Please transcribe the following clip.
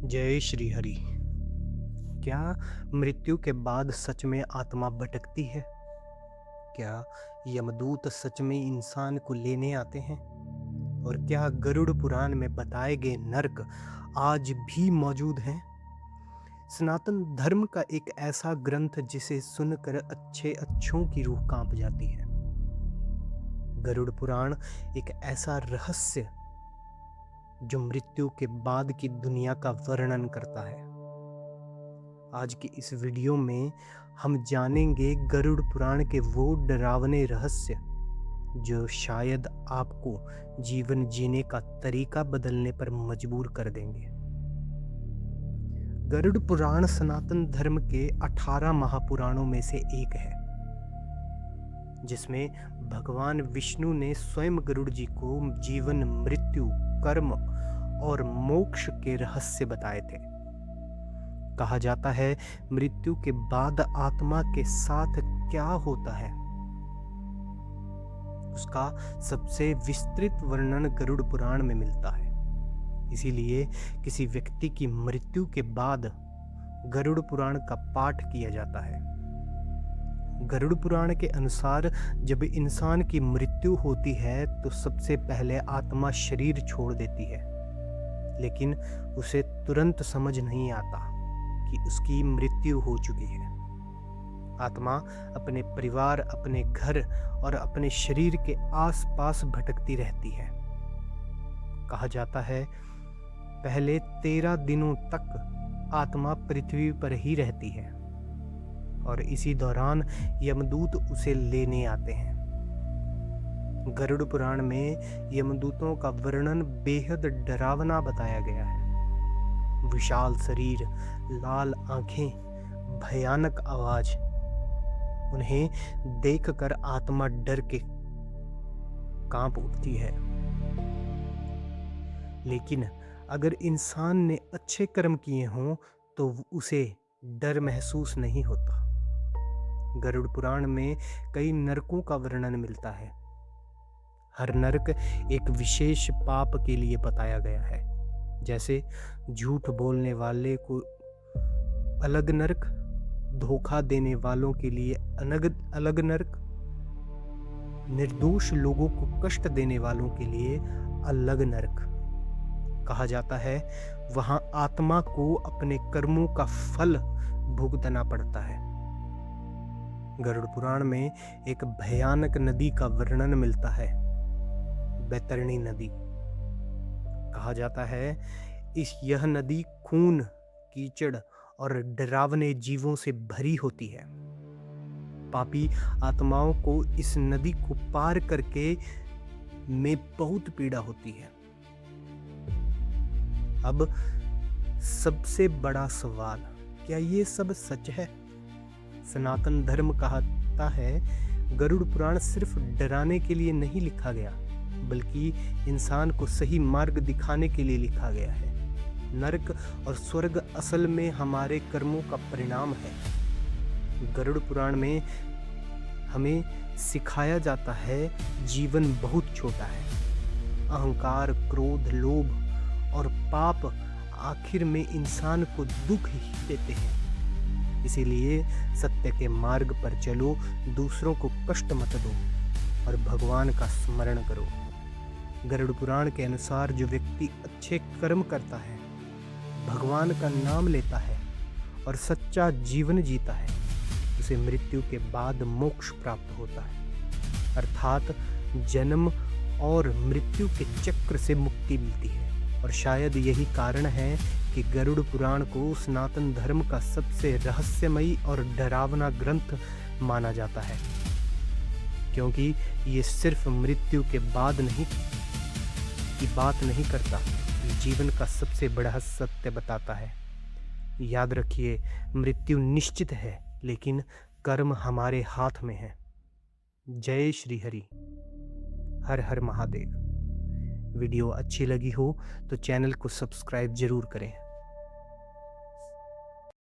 जय श्री हरि। क्या मृत्यु के बाद सच में आत्मा भटकती है? क्या यमदूत सच में इंसान को लेने आते हैं? और क्या गरुड़ पुराण में बताए गए नरक आज भी मौजूद हैं? सनातन धर्म का एक ऐसा ग्रंथ जिसे सुनकर अच्छों की रूह कांप जाती है। गरुड़ पुराण एक ऐसा रहस्य जो मृत्यु के बाद की दुनिया का वर्णन करता है। आज की इस वीडियो में हम जानेंगे गरुड़ पुराण के वो डरावने रहस्य जो शायद आपको जीवन जीने का तरीका बदलने पर मजबूर कर देंगे। गरुड़ पुराण सनातन धर्म के 18 महापुराणों में से एक है, जिसमें भगवान विष्णु ने स्वयं गरुड़ जी को जीवन, मृत्यु, कर्म और मोक्ष के रहस्य बताए थे। कहा जाता है मृत्यु के बाद आत्मा के साथ क्या होता है, उसका सबसे विस्तृत वर्णन गरुड़ पुराण में मिलता है। इसीलिए किसी व्यक्ति की मृत्यु के बाद गरुड़ पुराण का पाठ किया जाता है। गरुड़ पुराण के अनुसार जब इंसान की मृत्यु होती है तो सबसे पहले आत्मा शरीर छोड़ देती है, लेकिन उसे तुरंत समझ नहीं आता कि उसकी मृत्यु हो चुकी है। आत्मा अपने परिवार, अपने घर और अपने शरीर के आसपास भटकती रहती है। कहा जाता है पहले 13 दिनों तक आत्मा पृथ्वी पर ही रहती है और इसी दौरान यमदूत उसे लेने आते हैं। गरुड़ पुराण में यमदूतों का वर्णन बेहद डरावना बताया गया है। विशाल शरीर, लाल आंखें, भयानक आवाज, उन्हें देखकर आत्मा डर के कांप उठती है। लेकिन अगर इंसान ने अच्छे कर्म किए हों तो उसे डर महसूस नहीं होता। गरुड़ पुराण में कई नरकों का वर्णन मिलता है। हर नरक एक विशेष पाप के लिए बताया गया है। जैसे झूठ बोलने वाले को अलग नरक, धोखा देने वालों के लिए अलग नरक, निर्दोष लोगों को कष्ट देने वालों के लिए अलग नरक। कहा जाता है वहां आत्मा को अपने कर्मों का फल भुगतना पड़ता है। गरुड़ पुराण में एक भयानक नदी का वर्णन मिलता है, बैतरणी नदी। कहा जाता है यह नदी खून, कीचड़ और डरावने जीवों से भरी होती है। पापी आत्माओं को इस नदी को पार करके में बहुत पीड़ा होती है। अब सबसे बड़ा सवाल, क्या ये सब सच है? सनातन धर्म कहता है गरुड़ पुराण सिर्फ डराने के लिए नहीं लिखा गया, बल्कि इंसान को सही मार्ग दिखाने के लिए लिखा गया है। नरक और स्वर्ग असल में हमारे कर्मों का परिणाम है। गरुड़ पुराण में हमें सिखाया जाता है जीवन बहुत छोटा है। अहंकार, क्रोध, लोभ और पाप आखिर में इंसान को दुख ही देते हैं। इसीलिए सत्य के मार्ग पर चलो, दूसरों को कष्ट मत दो और भगवान का स्मरण करो। गरुड़ पुराण के अनुसार जो व्यक्ति अच्छे कर्म करता है, भगवान का नाम लेता है और सच्चा जीवन जीता है, उसे मृत्यु के बाद मोक्ष प्राप्त होता है, अर्थात जन्म और मृत्यु के चक्र से मुक्ति मिलती है। और शायद यही कारण है कि गरुड़ पुराण को सनातन धर्म का सबसे रहस्यमयी और डरावना ग्रंथ माना जाता है, क्योंकि ये सिर्फ मृत्यु के बाद की बात नहीं करता, जीवन का सबसे बड़ा सत्य बताता है। याद रखिए, मृत्यु निश्चित है, लेकिन कर्म हमारे हाथ में है। जय श्री हरि। हर हर महादेव। वीडियो अच्छी लगी हो तो चैनल को सब्सक्राइब जरूर करें।